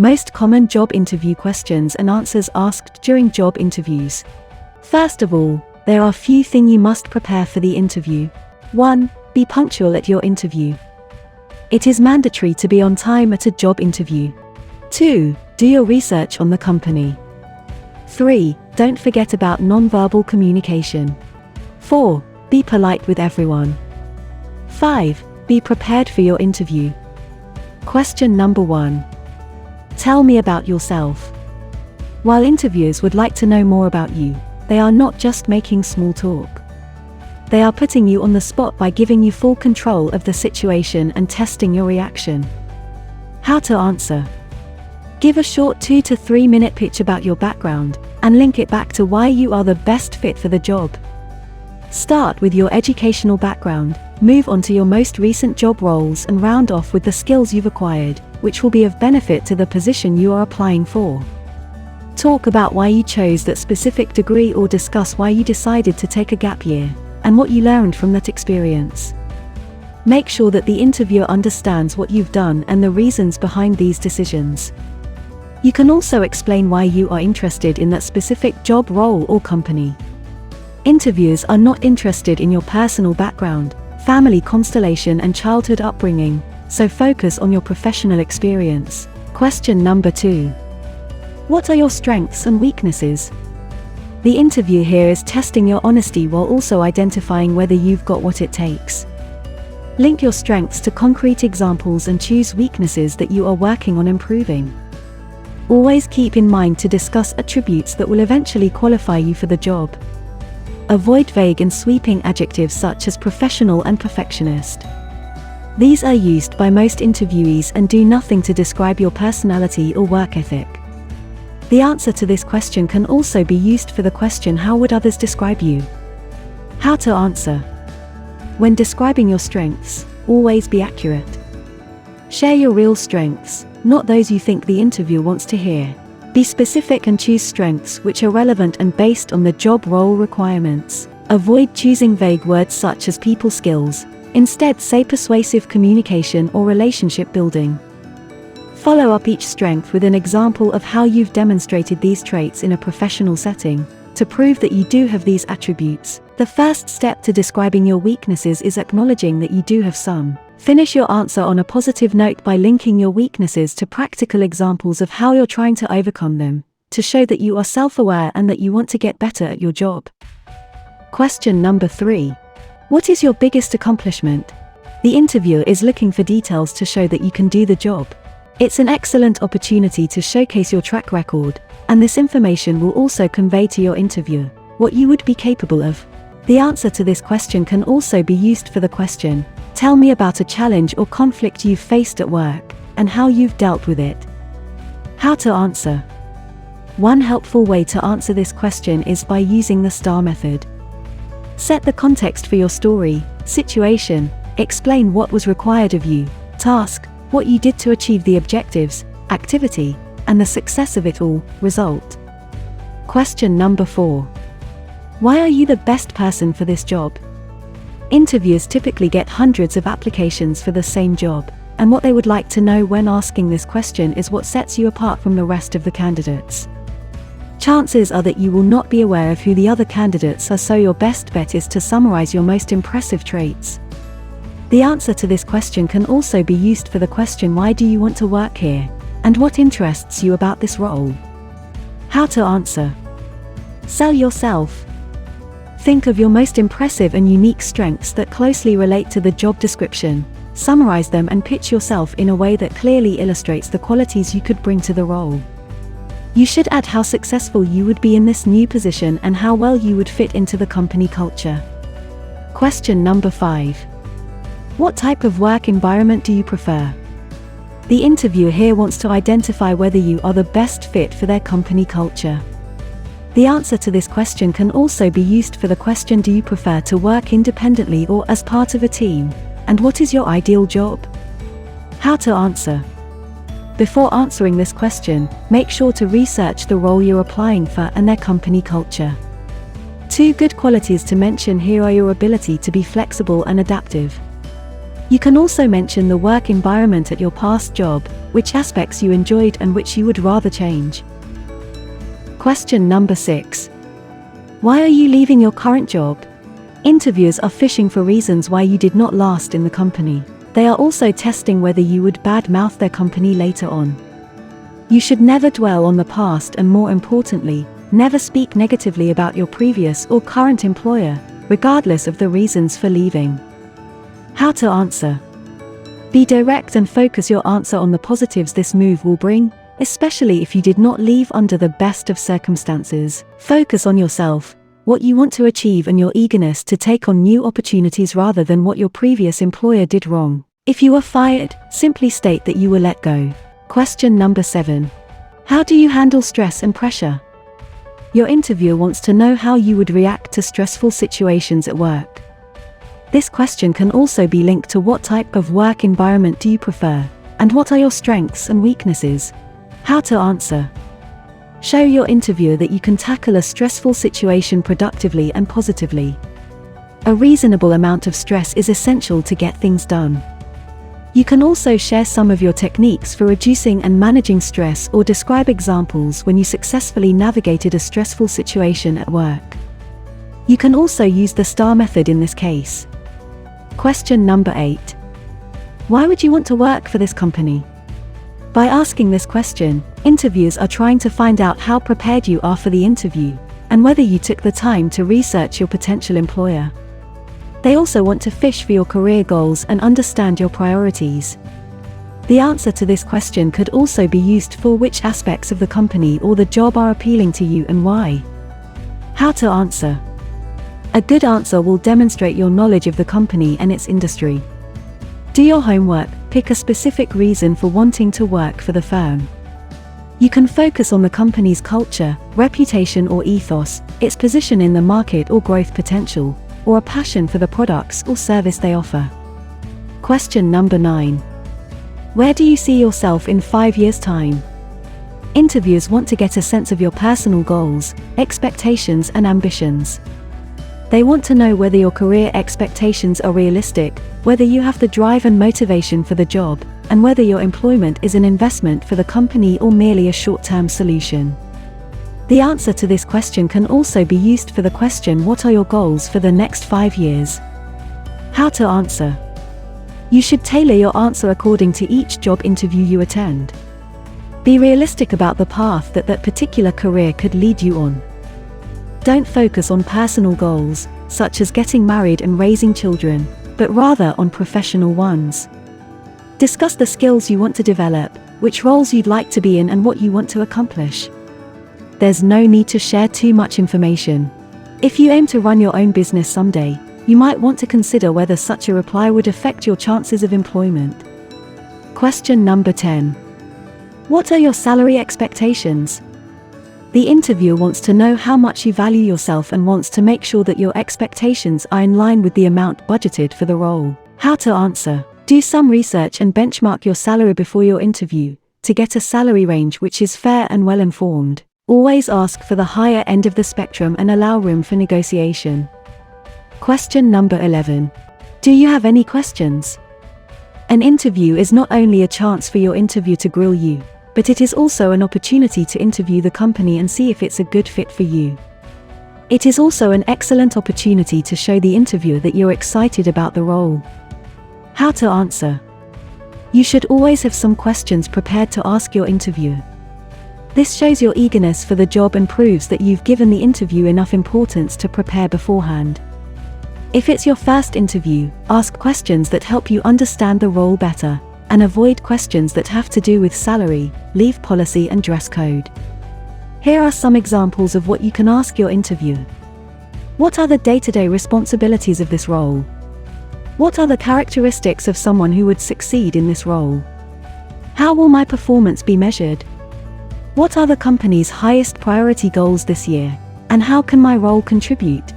Most common job interview questions and answers asked during job interviews. First of all, there are few things you must prepare for the interview. 1. Be punctual at your interview. It is mandatory to be on time at a job interview. 2. Do your research on the company. 3. Don't forget about non-verbal communication. 4. Be polite with everyone. 5. Be prepared for your interview. Question number 1. Tell me about yourself. While interviewers would like to know more about you, they are not just making small talk. They are putting you on the spot by giving you full control of the situation and testing your reaction. How to answer. Give a short 2 to 3 minute pitch about your background, and link it back to why you are the best fit for the job. Start with your educational background, move on to your most recent job roles and round off with the skills you've acquired, which will be of benefit to the position you are applying for. Talk about why you chose that specific degree or discuss why you decided to take a gap year, and what you learned from that experience. Make sure that the interviewer understands what you've done and the reasons behind these decisions. You can also explain why you are interested in that specific job role or company. Interviewers are not interested in your personal background, family constellation and childhood upbringing, so focus on your professional experience. Question number 2. What are your strengths and weaknesses? The interview here is testing your honesty while also identifying whether you've got what it takes. Link your strengths to concrete examples and choose weaknesses that you are working on improving. Always keep in mind to discuss attributes that will eventually qualify you for the job. Avoid vague and sweeping adjectives such as professional and perfectionist. These are used by most interviewees and do nothing to describe your personality or work ethic. The answer to this question can also be used for the question, how would others describe you? How to answer. When describing your strengths, always be accurate. Share your real strengths, not those you think the interviewer wants to hear. Be specific and choose strengths which are relevant and based on the job role requirements. Avoid choosing vague words such as people skills. Instead, say persuasive communication or relationship building. Follow up each strength with an example of how you've demonstrated these traits in a professional setting. To prove that you do have these attributes, the first step to describing your weaknesses is acknowledging that you do have some. Finish your answer on a positive note by linking your weaknesses to practical examples of how you're trying to overcome them, to show that you are self-aware and that you want to get better at your job. Question number 3. What is your biggest accomplishment? The interviewer is looking for details to show that you can do the job. It's an excellent opportunity to showcase your track record, and this information will also convey to your interviewer what you would be capable of. The answer to this question can also be used for the question, tell me about a challenge or conflict you've faced at work, and how you've dealt with it. How to answer. One helpful way to answer this question is by using the STAR method. Set the context for your story, situation, explain what was required of you, task, what you did to achieve the objectives, activity, and the success of it all, result. Question number 4. Why are you the best person for this job? Interviewers typically get hundreds of applications for the same job, and what they would like to know when asking this question is what sets you apart from the rest of the candidates. Chances are that you will not be aware of who the other candidates are, so your best bet is to summarize your most impressive traits. The answer to this question can also be used for the question, why do you want to work here, and what interests you about this role? How to answer. Sell yourself. Think of your most impressive and unique strengths that closely relate to the job description. Summarize them and pitch yourself in a way that clearly illustrates the qualities you could bring to the role. You should add how successful you would be in this new position and how well you would fit into the company culture. Question number 5. What type of work environment do you prefer? The interviewer here wants to identify whether you are the best fit for their company culture. The answer to this question can also be used for the question, do you prefer to work independently or as part of a team? And what is your ideal job? How to answer. Before answering this question, make sure to research the role you're applying for and their company culture. 2 good qualities to mention here are your ability to be flexible and adaptive. You can also mention the work environment at your past job, which aspects you enjoyed and which you would rather change. Question number 6. Why are you leaving your current job? Interviewers are fishing for reasons why you did not last in the company. They are also testing whether you would badmouth their company later on. You should never dwell on the past and, more importantly, never speak negatively about your previous or current employer, regardless of the reasons for leaving. How to answer? Be direct and focus your answer on the positives this move will bring, especially if you did not leave under the best of circumstances. Focus on yourself, what you want to achieve, and your eagerness to take on new opportunities rather than what your previous employer did wrong. If you were fired, simply state that you were let go. Question number 7. How do you handle stress and pressure? Your interviewer wants to know how you would react to stressful situations at work. This question can also be linked to what type of work environment do you prefer, and what are your strengths and weaknesses. How to answer? Show your interviewer that you can tackle a stressful situation productively and positively. A reasonable amount of stress is essential to get things done. You can also share some of your techniques for reducing and managing stress or describe examples when you successfully navigated a stressful situation at work. You can also use the STAR method in this case. Question number 8. Why would you want to work for this company? By asking this question, interviewers are trying to find out how prepared you are for the interview, and whether you took the time to research your potential employer. They also want to fish for your career goals and understand your priorities. The answer to this question could also be used for which aspects of the company or the job are appealing to you and why. How to answer? A good answer will demonstrate your knowledge of the company and its industry. Do your homework, pick a specific reason for wanting to work for the firm. You can focus on the company's culture, reputation or ethos, its position in the market or growth potential, or a passion for the products or service they offer. Question number 9. Where do you see yourself in 5 years' time? Interviewers want to get a sense of your personal goals, expectations and ambitions. They want to know whether your career expectations are realistic, whether you have the drive and motivation for the job, and whether your employment is an investment for the company or merely a short-term solution. The answer to this question can also be used for the question, what are your goals for the next 5 years? How to answer? You should tailor your answer according to each job interview you attend. Be realistic about the path that particular career could lead you on. Don't focus on personal goals, such as getting married and raising children, but rather on professional ones. Discuss the skills you want to develop, which roles you'd like to be in and what you want to accomplish. There's no need to share too much information. If you aim to run your own business someday, you might want to consider whether such a reply would affect your chances of employment. Question number 10. What are your salary expectations? The interviewer wants to know how much you value yourself and wants to make sure that your expectations are in line with the amount budgeted for the role. How to answer? Do some research and benchmark your salary before your interview, to get a salary range which is fair and well informed. Always ask for the higher end of the spectrum and allow room for negotiation. Question number 11. Do you have any questions? An interview is not only a chance for your interviewer to grill you, but it is also an opportunity to interview the company and see if it's a good fit for you. It is also an excellent opportunity to show the interviewer that you're excited about the role. How to answer? You should always have some questions prepared to ask your interviewer. This shows your eagerness for the job and proves that you've given the interview enough importance to prepare beforehand. If it's your first interview, ask questions that help you understand the role better, and avoid questions that have to do with salary, leave policy and dress code. Here are some examples of what you can ask your interviewer. What are the day-to-day responsibilities of this role? What are the characteristics of someone who would succeed in this role? How will my performance be measured? What are the company's highest priority goals this year, and how can my role contribute?